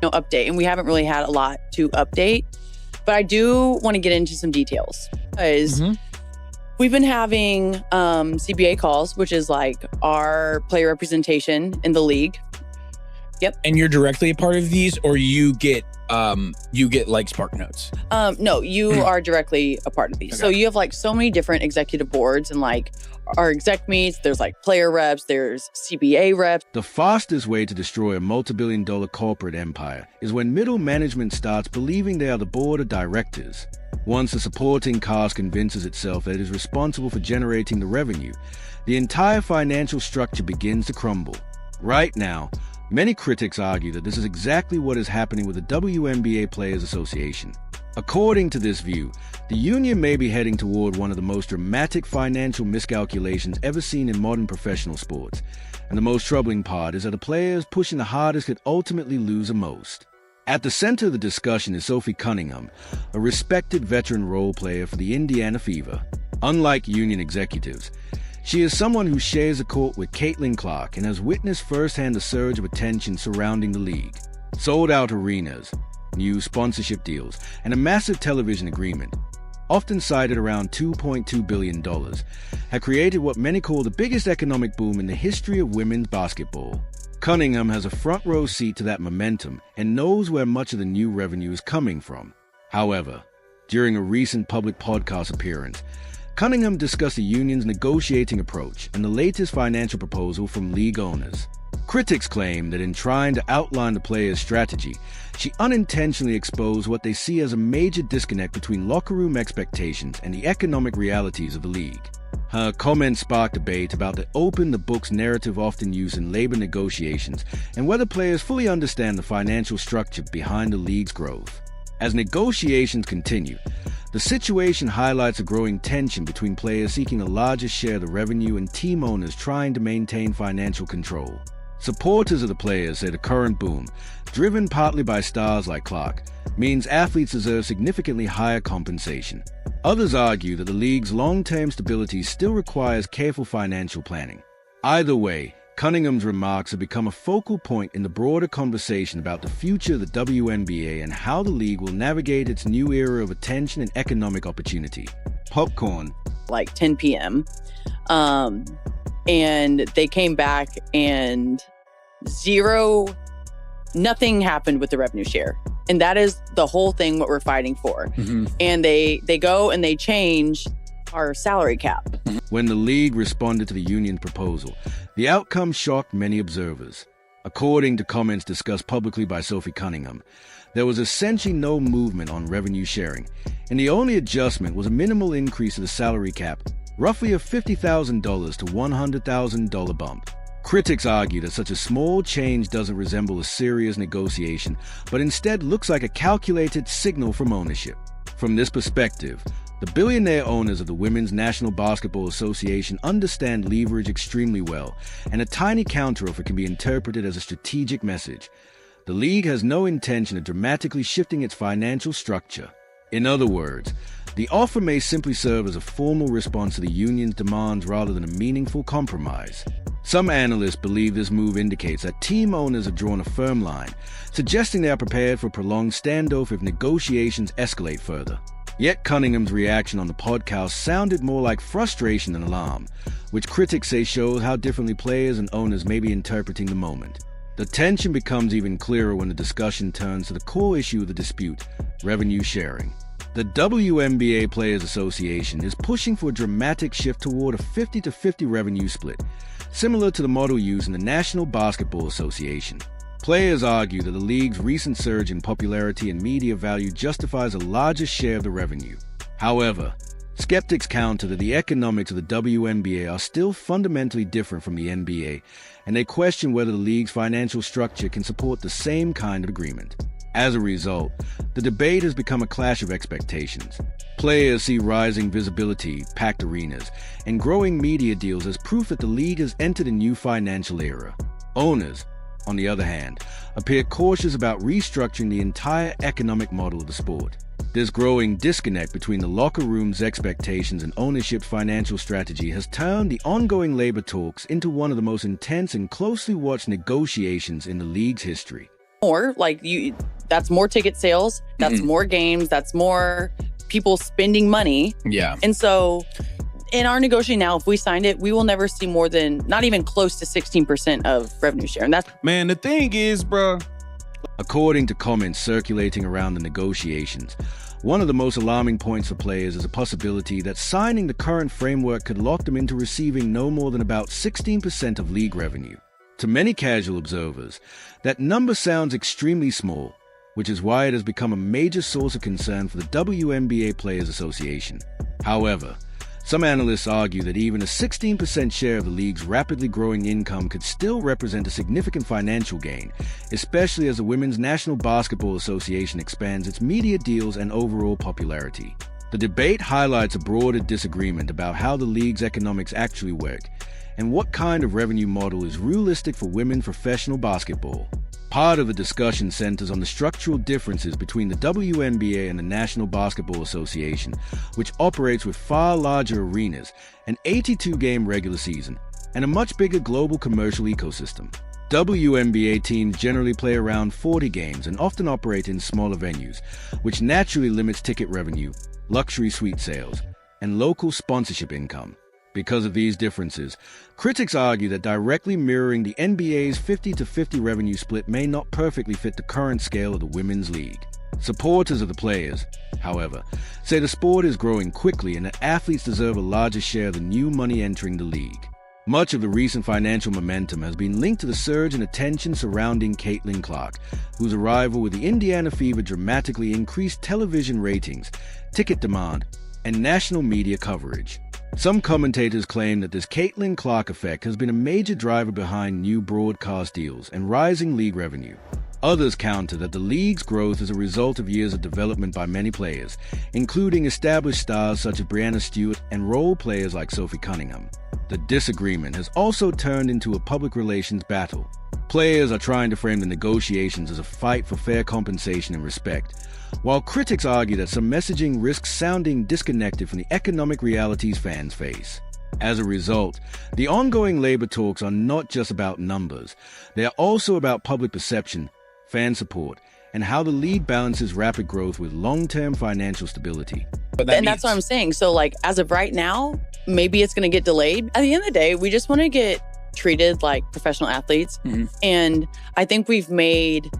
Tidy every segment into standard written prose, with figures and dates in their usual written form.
update, and we haven't really had a lot to update. But I do want to get into some details because we've been having CBA calls, which is like our player representation in the league. Yep. And you're directly a part of these, or you get like Spark Notes? No, you are directly a part of these. Okay. So you have like so many different executive boards and like our exec meets, there's like player reps, there's CBA reps. The fastest way to destroy a multi-billion-dollar corporate empire is when middle management starts believing they are the board of directors. Once the supporting cast convinces itself that it is responsible for generating the revenue, the entire financial structure begins to crumble. Right now, many critics argue that this is exactly what is happening with the WNBA Players Association. According to this view, the union may be heading toward one of the most dramatic financial miscalculations ever seen in modern professional sports. And the most troubling part is that the players pushing the hardest could ultimately lose the most. At the center of the discussion is Sophie Cunningham, a respected veteran role player for the Indiana Fever. Unlike union executives, she is someone who shares a court with Caitlin Clark and has witnessed firsthand the surge of attention surrounding the league. Sold-out arenas, new sponsorship deals, and a massive television agreement, often cited around $2.2 billion, have created what many call the biggest economic boom in the history of women's basketball. Cunningham has a front-row seat to that momentum and knows where much of the new revenue is coming from. However, during a recent public podcast appearance, Cunningham discussed the union's negotiating approach and the latest financial proposal from league owners. Critics claim that in trying to outline the players' strategy, she unintentionally exposed what they see as a major disconnect between locker room expectations and the economic realities of the league. Her comments sparked debate about the open-the-books narrative often used in labor negotiations and whether players fully understand the financial structure behind the league's growth. As negotiations continue, the situation highlights a growing tension between players seeking a larger share of the revenue and team owners trying to maintain financial control. Supporters of the players say the current boom, driven partly by stars like Clark, means athletes deserve significantly higher compensation. Others argue that the league's long-term stability still requires careful financial planning. Either way, Cunningham's remarks have become a focal point in the broader conversation about the future of the WNBA and how the league will navigate its new era of attention and economic opportunity. Popcorn. Like 10 p.m. And they came back and nothing happened with the revenue share. And that is the whole thing what we're fighting for. And they go and they change our salary cap. When the league responded to the union's proposal, the outcome shocked many observers. According to comments discussed publicly by Sophie Cunningham, there was essentially no movement on revenue sharing, and the only adjustment was a minimal increase of the salary cap, roughly a $50,000 to $100,000 bump. Critics argue that such a small change doesn't resemble a serious negotiation, but instead looks like a calculated signal from ownership. From this perspective, the billionaire owners of the Women's National Basketball Association understand leverage extremely well, and a tiny counteroffer can be interpreted as a strategic message. The league has no intention of dramatically shifting its financial structure. In other words, the offer may simply serve as a formal response to the union's demands rather than a meaningful compromise. Some analysts believe this move indicates that team owners have drawn a firm line, suggesting they are prepared for a prolonged standoff if negotiations escalate further. Yet Cunningham's reaction on the podcast sounded more like frustration than alarm, which critics say shows how differently players and owners may be interpreting the moment. The tension becomes even clearer when the discussion turns to the core issue of the dispute, revenue sharing. The WNBA Players Association is pushing for a dramatic shift toward a 50-50 revenue split, similar to the model used in the National Basketball Association. Players argue that the league's recent surge in popularity and media value justifies a larger share of the revenue. However, skeptics counter that the economics of the WNBA are still fundamentally different from the NBA, and they question whether the league's financial structure can support the same kind of agreement. As a result, the debate has become a clash of expectations. Players see rising visibility, packed arenas, and growing media deals as proof that the league has entered a new financial era. Owners, on the other hand, appear cautious about restructuring the entire economic model of the sport. This growing disconnect between the locker room's expectations and ownership's financial strategy has turned the ongoing labor talks into one of the most intense and closely watched negotiations in the league's history. more. That's more ticket sales. That's more games. That's more people spending money. Yeah. And so in our negotiating now, if we signed it, we will never see more than not even close to 16% of revenue share. And that's Man, the thing is, bro. According to comments circulating around the negotiations, one of the most alarming points for players is a possibility that signing the current framework could lock them into receiving no more than about 16% of league revenue. To many casual observers, that number sounds extremely small, which is why it has become a major source of concern for the WNBA Players Association. However, some analysts argue that even a 16% share of the league's rapidly growing income could still represent a significant financial gain, especially as the Women's National Basketball Association expands its media deals and overall popularity. The debate highlights a broader disagreement about how the league's economics actually work and what kind of revenue model is realistic for women's professional basketball. Part of the discussion centers on the structural differences between the WNBA and the National Basketball Association, which operates with far larger arenas, an 82-game regular season, and a much bigger global commercial ecosystem. WNBA teams generally play around 40 games and often operate in smaller venues, which naturally limits ticket revenue, luxury suite sales, and local sponsorship income. Because of these differences, critics argue that directly mirroring the NBA's 50-50 revenue split may not perfectly fit the current scale of the women's league. Supporters of the players, however, say the sport is growing quickly and that athletes deserve a larger share of the new money entering the league. Much of the recent financial momentum has been linked to the surge in attention surrounding Caitlin Clark, whose arrival with the Indiana Fever dramatically increased television ratings, ticket demand, and national media coverage. Some commentators claim that this Caitlin Clark effect has been a major driver behind new broadcast deals and rising league revenue. Others counter that the league's growth is a result of years of development by many players, including established stars such as Brianna Stewart and role players like Sophie Cunningham. The disagreement has also turned into a public relations battle. Players are trying to frame the negotiations as a fight for fair compensation and respect, while critics argue that some messaging risks sounding disconnected from the economic realities fans face. As a result, the ongoing labor talks are not just about numbers. They are also about public perception, fan support, and how the league balances rapid growth with long-term financial stability. That's what I'm saying. So as of right now, maybe it's going to get delayed. At the end of the day, we just want to get treated like professional athletes. And I think we've made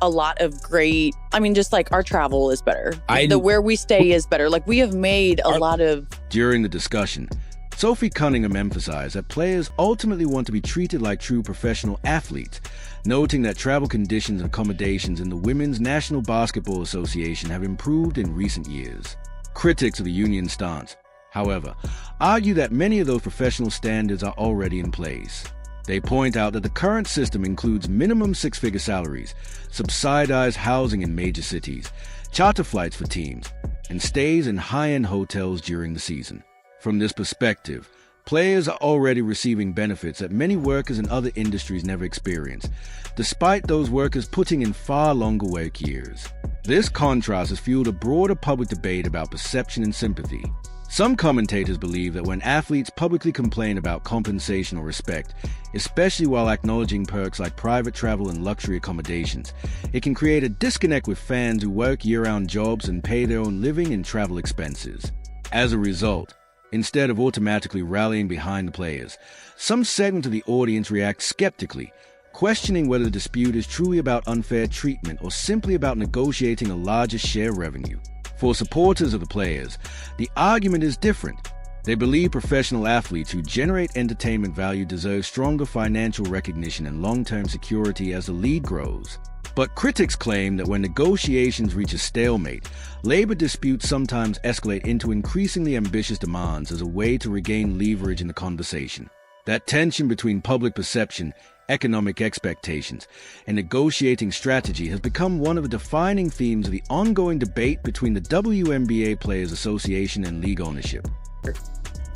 a lot of great, just our travel is better. Where we stay is better. We have made a lot of... During the discussion, Sophie Cunningham emphasized that players ultimately want to be treated like true professional athletes, noting that travel conditions and accommodations in the Women's National Basketball Association have improved in recent years. Critics of the union stance, however, argue that many of those professional standards are already in place. They point out that the current system includes minimum six-figure salaries, subsidized housing in major cities, charter flights for teams, and stays in high-end hotels during the season. From this perspective, players are already receiving benefits that many workers in other industries never experience, despite those workers putting in far longer work years. This contrast has fueled a broader public debate about perception and sympathy. Some commentators believe that when athletes publicly complain about compensation or respect, especially while acknowledging perks like private travel and luxury accommodations, it can create a disconnect with fans who work year-round jobs and pay their own living and travel expenses. As a result, instead of automatically rallying behind the players, some segment of the audience reacts skeptically, questioning whether the dispute is truly about unfair treatment or simply about negotiating a larger share revenue. For supporters of the players, the argument is different. They believe professional athletes who generate entertainment value deserve stronger financial recognition and long-term security as the league grows. But critics claim that when negotiations reach a stalemate, labor disputes sometimes escalate into increasingly ambitious demands as a way to regain leverage in the conversation. That tension between public perception, economic expectations, and negotiating strategy has become one of the defining themes of the ongoing debate between the WNBA Players Association and league ownership.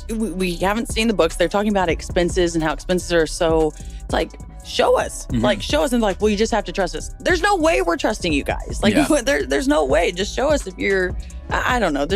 We haven't seen the books. They're talking about expenses and how expenses are so... It's show us. Show us. And well, you just have to trust us. There's no way we're trusting you guys. There's no way. Just show us if you're... I don't know.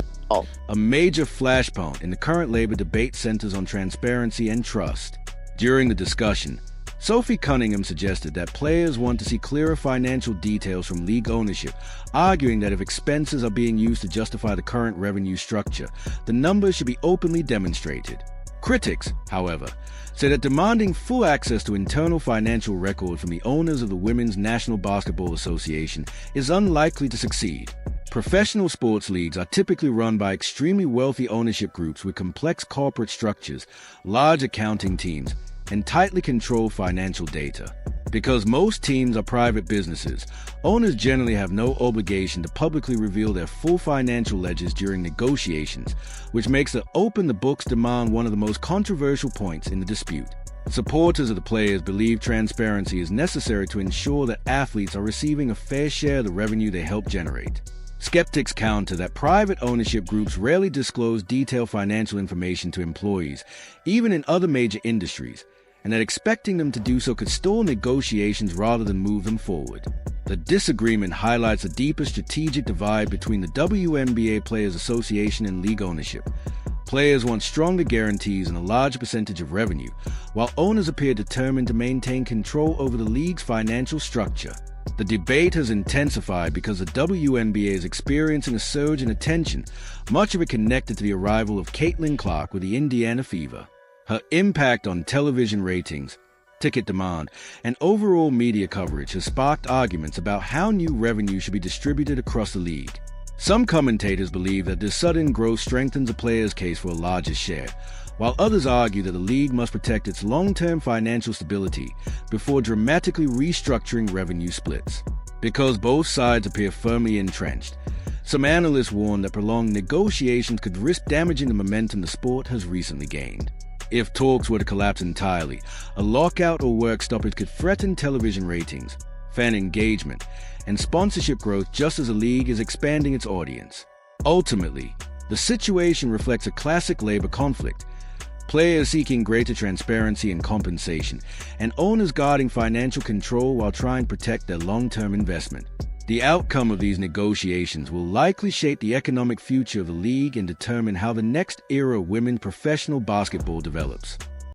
A major flashpoint in the current labor debate centers on transparency and trust. During the discussion, Sophie Cunningham suggested that players want to see clearer financial details from league ownership, arguing that if expenses are being used to justify the current revenue structure, the numbers should be openly demonstrated. Critics, however, say that demanding full access to internal financial records from the owners of the Women's National Basketball Association is unlikely to succeed. Professional sports leagues are typically run by extremely wealthy ownership groups with complex corporate structures, large accounting teams, and tightly controlled financial data. Because most teams are private businesses, owners generally have no obligation to publicly reveal their full financial ledgers during negotiations, which makes the open-the-books demand one of the most controversial points in the dispute. Supporters of the players believe transparency is necessary to ensure that athletes are receiving a fair share of the revenue they help generate. Skeptics counter that private ownership groups rarely disclose detailed financial information to employees, even in other major industries, and that expecting them to do so could stall negotiations rather than move them forward. The disagreement highlights a deeper strategic divide between the WNBA Players Association and league ownership. Players want stronger guarantees and a larger percentage of revenue, while owners appear determined to maintain control over the league's financial structure. The debate has intensified because the WNBA is experiencing a surge in attention, much of it connected to the arrival of Caitlin Clark with the Indiana Fever. Her impact on television ratings, ticket demand, and overall media coverage has sparked arguments about how new revenue should be distributed across the league. Some commentators believe that this sudden growth strengthens a player's case for a larger share, while others argue that the league must protect its long-term financial stability before dramatically restructuring revenue splits. Because both sides appear firmly entrenched, some analysts warn that prolonged negotiations could risk damaging the momentum the sport has recently gained. If talks were to collapse entirely, a lockout or work stoppage could threaten television ratings, fan engagement, and sponsorship growth just as the league is expanding its audience. Ultimately, the situation reflects a classic labor conflict: players seeking greater transparency and compensation, and owners guarding financial control while trying to protect their long-term investment. The outcome of these negotiations will likely shape the economic future of the league and determine how the next era of women's professional basketball develops.